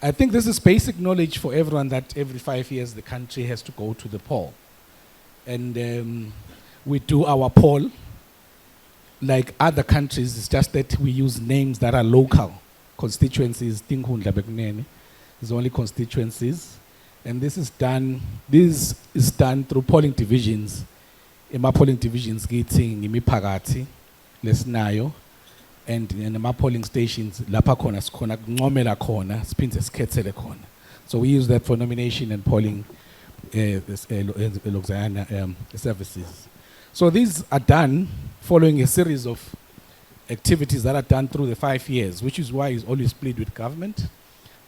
I think this is basic knowledge for everyone that every 5 years the country has to go to the poll. And we do our poll like other countries. It's just that we use names that are local. Constituencies, Tinkhundla Bekunene, is only constituencies. And this is done through polling divisions. Ema polling divisions getting imiphakathi lesinayo, and ema polling stations lapha khona sikhona kuncomela khona siphinde sikhethele khona. So we use that for nomination and polling services. So these are done following a series of activities that are done through the 5 years, which is why it's always split with government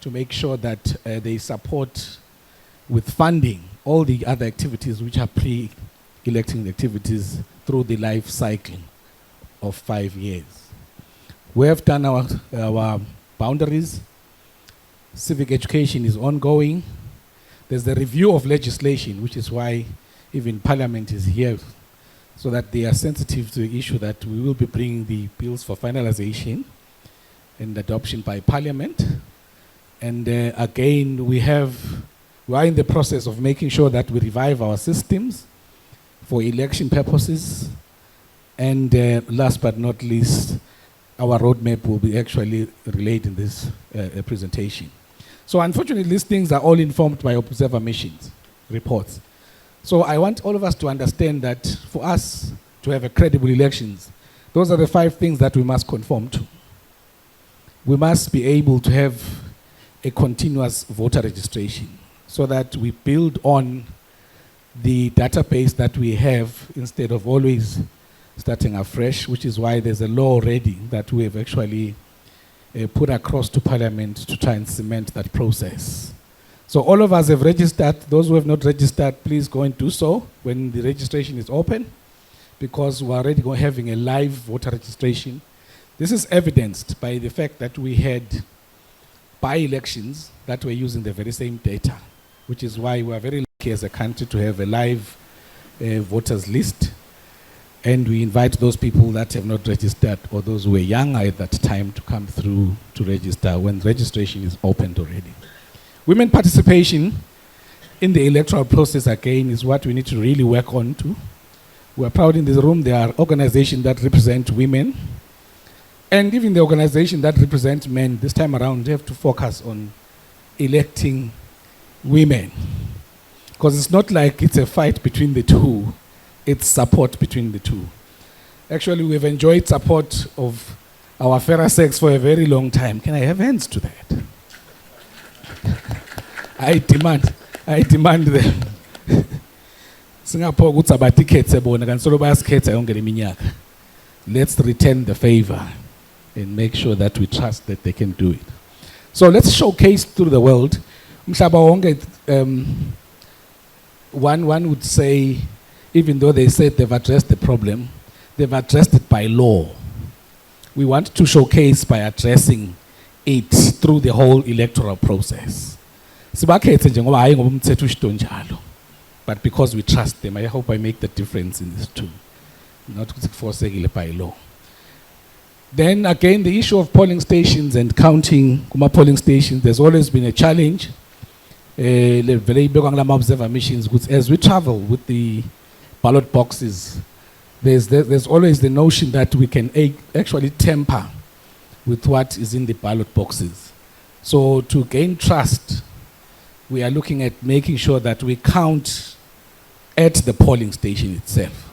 to make sure that they support with funding all the other activities which are pre-electing activities through the life cycle of 5 years. We have done our boundaries. Civic education is ongoing. There's the review of legislation, which is why even Parliament is here, so that they are sensitive to the issue that we will be bringing the bills for finalization and adoption by Parliament. And again, we are in the process of making sure that we revive our systems for election purposes. And last but not least, our roadmap will be actually relayed in this presentation. So unfortunately, these things are all informed by observer missions reports. So I want all of us to understand that for us to have a credible elections, those are the 5 things that we must conform to. We must be able to have a continuous voter registration so that we build on the database that we have instead of always starting afresh, which is why there's a law already that we have actually put across to Parliament to try and cement that process. So all of us have registered. Those who have not registered, please go and do so when the registration is open, because we're already having a live voter registration. This is evidenced by the fact that we had by-elections that were using the very same data, which is why we are very lucky as a country to have a live voters list. And we invite those people that have not registered or those who were younger at that time to come through to register when registration is opened already. Women participation in the electoral process, again, is what we need to really work on too. We're proud in this room there are organizations that represent women, and even the organization that represents men this time around, they have to focus on electing women. Because it's not like it's a fight between the two, it's support between the two. Actually, we've enjoyed support of our fairer sex for a very long time. Can I have hands to that? I demand them. Singapore ukuthi abatikhethe bona kanti solo bayasikhetha yonke leminyaka. Let's return the favor and make sure that we trust that they can do it. So let's showcase through the world. Umhlaba wonke, one would say, even though they said they've addressed the problem, they've addressed it by law. We want to showcase by addressing it through the whole electoral process. But because we trust them, I hope I make the difference in this too. Not forcing by law. Then again, the issue of polling stations and counting polling stations, there's always been a challenge. Observer missions, as we travel with the ballot boxes, there's always the notion that we can actually tamper with what is in the ballot boxes. So to gain trust, we are looking at making sure that we count at the polling station itself,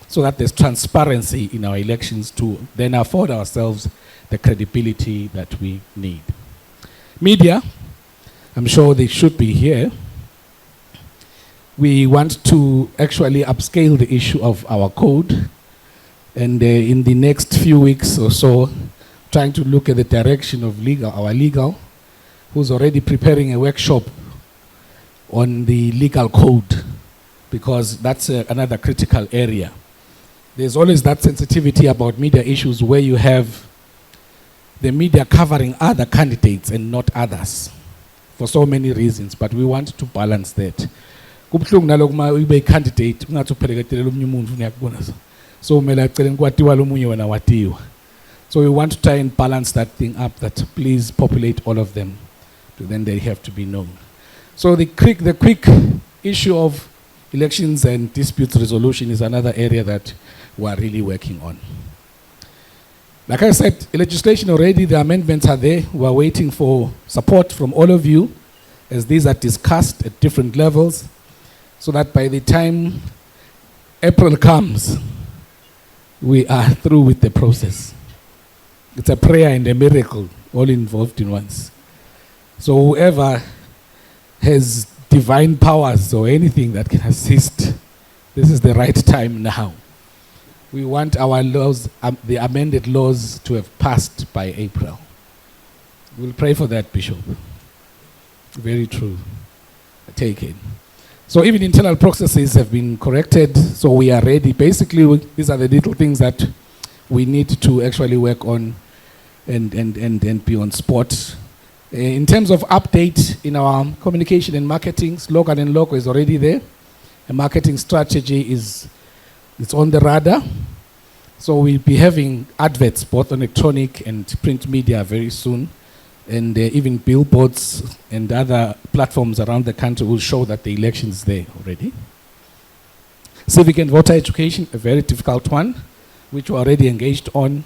so that there's transparency in our elections to then afford ourselves the credibility that we need. Media, I'm sure they should be here. We want to actually upscale the issue of our code, and in the next few weeks or so, trying to look at the direction of our legal, who's already preparing a workshop on the legal code, because that's another critical area. There's always that sensitivity about media issues where you have the media covering other candidates and not others for so many reasons, but we want to balance that. Kubuhlungu naloko uma ube candidate ungathi upheleketelela omunye umuntu uyakubona so kumele acele kwatiwa lomunye wena watiwa. So we want to try and balance that thing up, that please populate all of them then they have to be known. So the quick issue of elections and dispute resolution is another area that we are really working on. Like I said, legislation already, the amendments are there. We are waiting for support from all of you as these are discussed at different levels, so that by the time April comes, we are through with the process. It's a prayer and a miracle, all involved in once. So whoever has divine powers or anything that can assist, this is the right time now. We want our laws, the amended laws, to have passed by April. We'll pray for that, Bishop. Very true. Take it. So even internal processes have been corrected, so we are ready. Basically, these are the little things that we need to actually work on and be on spot. In terms of update in our communication and marketing, slogan and logo is already there. A marketing strategy is on the radar. So we'll be having adverts both on electronic and print media very soon. And even billboards and other platforms around the country will show that the election is there already. Civic and voter education, a very difficult one, which we're already engaged on,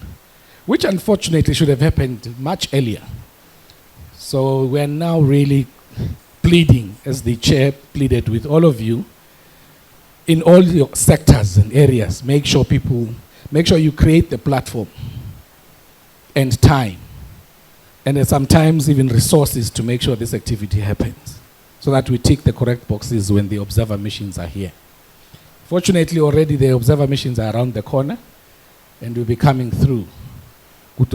which unfortunately should have happened much earlier. So we're now really pleading, as the chair pleaded with all of you, in all your sectors and areas, make sure you create the platform and time, and sometimes even resources to make sure this activity happens, so that we tick the correct boxes when the observer missions are here. Fortunately, already the observer missions are around the corner, and will be coming through. In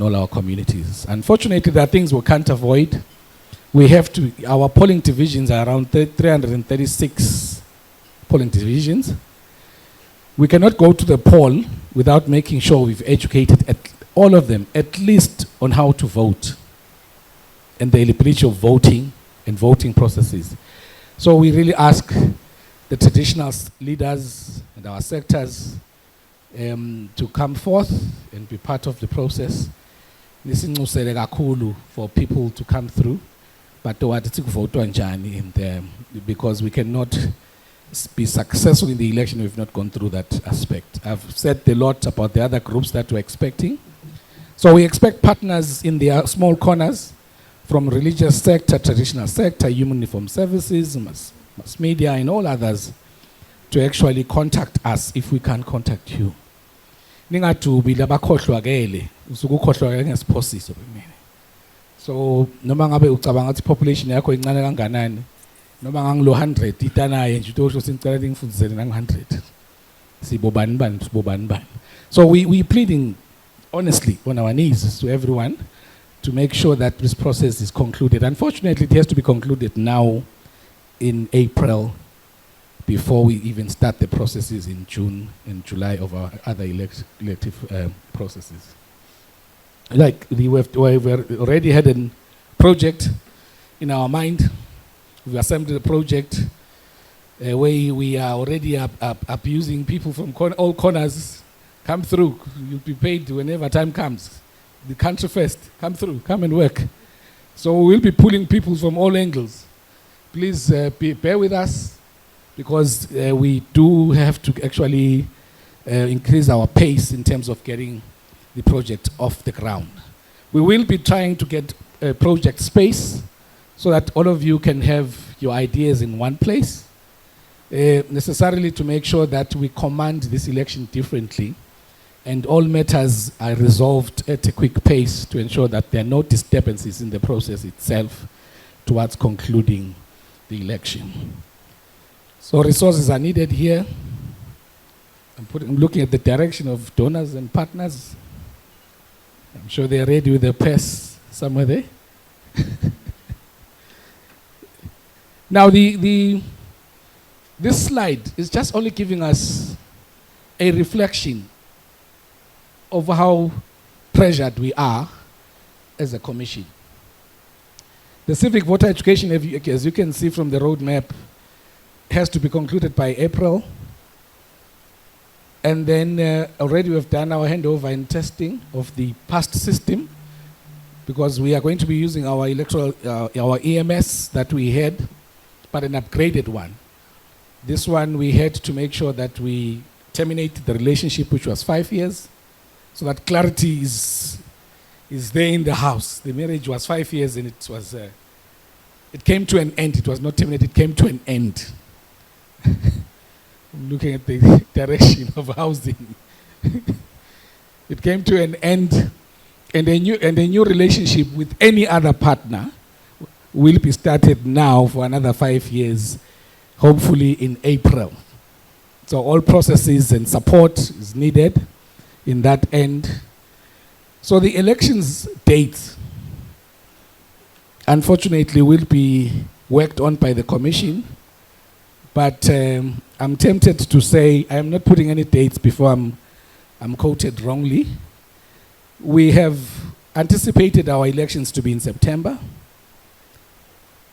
all our communities. Unfortunately, there are things we can't avoid. We have to, our polling divisions are around 336 polling divisions. We cannot go to the poll without making sure we've educated all of them, at least on how to vote and the eligibility of voting and voting processes. So we really ask the traditional leaders and our sectors to come forth and be part of the process. For people to come through, but because we cannot be successful in the election if we've not gone through that aspect. I've said a lot about the other groups that we're expecting. So we expect partners in the small corners from religious sector, traditional sector, human uniform services, mass media, and all others to actually contact us if we can contact you. Ningadubi labakhohlwa kele usukukhohlwa ke ngesiphosiso kumina. So noma ngabe ucabanga ukuthi population yakho incane kanganani, noma ngangilo 100 itanaye nje utosho singicela ngifundisele nang 100. Sibobani bani. So we pleading honestly on our knees to everyone to make sure that this process is concluded. Unfortunately, it has to be concluded now in April, before we even start the processes in June and July of our other elective processes. Like we've already had a project in our mind. We've assembled a project where we are already abusing people from all corners. Come through, you'll be paid whenever time comes. The country first, come through, come and work. So we'll be pulling people from all angles. Please bear with us, because we do have to actually increase our pace in terms of getting the project off the ground. We will be trying to get a project space so that all of you can have your ideas in one place, necessarily to make sure that we command this election differently and all matters are resolved at a quick pace to ensure that there are no disturbances in the process itself towards concluding the election. So resources are needed here. I'm looking at the direction of donors and partners. I'm sure they're ready with their purse somewhere there. Now this slide is just only giving us a reflection of how pressured we are as a commission. The civic voter education, as you can see from the roadmap, has to be concluded by April. And then already we've done our handover and testing of the past system, because we are going to be using our our EMS that we had, but an upgraded one. This one we had to make sure that we terminate the relationship, which was 5 years, so that clarity is there in the house. The marriage was 5 years and it came to an end. It was not terminated, it came to an end. I'm looking at the direction of housing. It came to an end, and a new relationship with any other partner will be started now for another 5 years, hopefully in April. So all processes and support is needed in that end. So the elections date, unfortunately, will be worked on by the commission, but I'm tempted to say I am not putting any dates before I'm quoted wrongly. We have anticipated our elections to be in September,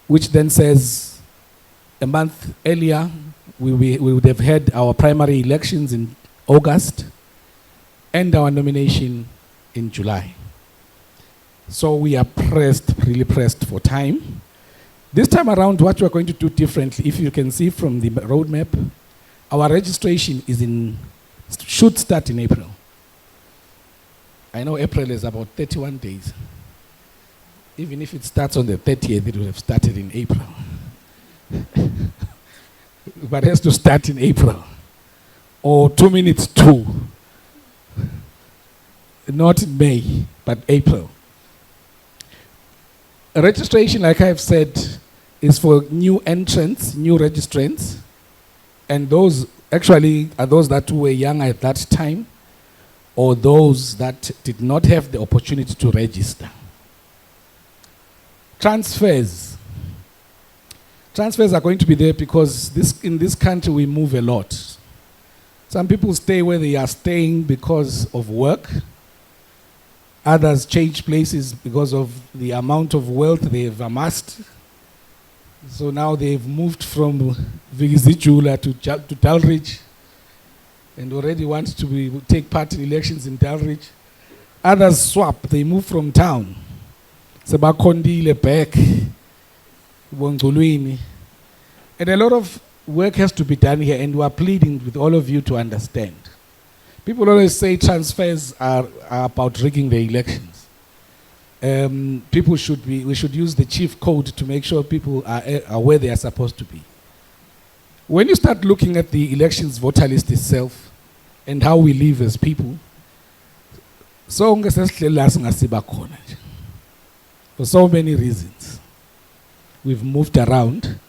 which then says a month earlier we would have had our primary elections in August and our nomination in July. So we are pressed, really pressed for time. This time around, what we're going to do differently, if you can see from the roadmap, our registration should start in April. I know April is about 31 days. Even if it starts on the 30th, it would have started in April. But it has to start in April. Or 2 minutes to. Not in May, but April. Registration, like I've said, is for new entrants, new registrants. And those actually are those that were young at that time, or those that did not have the opportunity to register. Transfers. Transfers are going to be there because in this country we move a lot. Some people stay where they are staying because of work. Others change places because of the amount of wealth they have amassed. So now they've moved from Vigizijula to Dalridge and already want to take part in elections in Dalridge. Others swap, they move from town. Sebakondile back, Bongolweni. And a lot of work has to be done here, and we are pleading with all of you to understand. People always say transfers are about rigging the elections. We should use the chief code to make sure people are where they are supposed to be. When you start looking at the elections voter list itself and how we live as people, for so many reasons. We've moved around,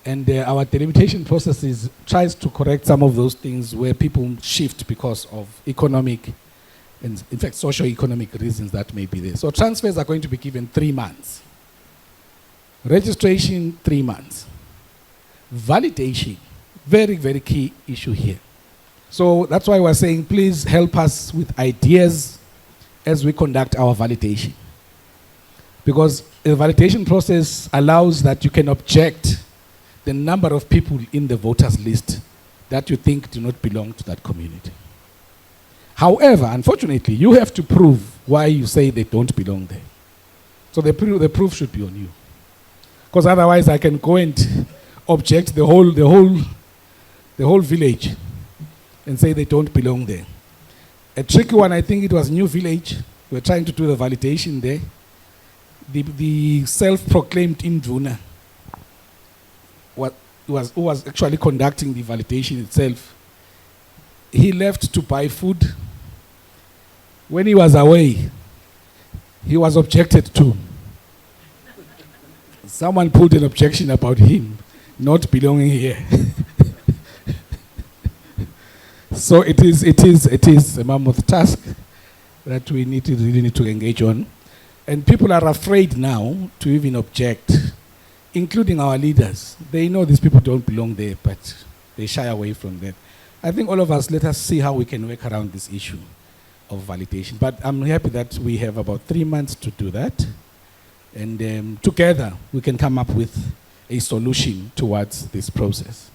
and our delimitation process tries to correct some of those things where people shift because of economic and, in fact, socio-economic reasons that may be there. So transfers are going to be given 3 months. Registration, 3 months. Validation, very, very key issue here. So that's why we're saying, please help us with ideas as we conduct our validation. Because the validation process allows that you can object the number of people in the voters list that you think do not belong to that community. However, unfortunately, you have to prove why you say they don't belong there. So the proof should be on you. Because otherwise I can go and object the whole village and say they don't belong there. A tricky one, I think it was New Village. We're trying to do the validation there. The self-proclaimed Induna who was actually conducting the validation itself. He left to buy food. When he was away, he was objected to. Someone put an objection about him not belonging here. So it is a mammoth task that we really need to engage on. And people are afraid now to even object, including our leaders. They know these people don't belong there, but they shy away from that. I think all of us, let us see how we can work around this issue of validation. But I'm happy that we have about 3 months to do that. And together, we can come up with a solution towards this process.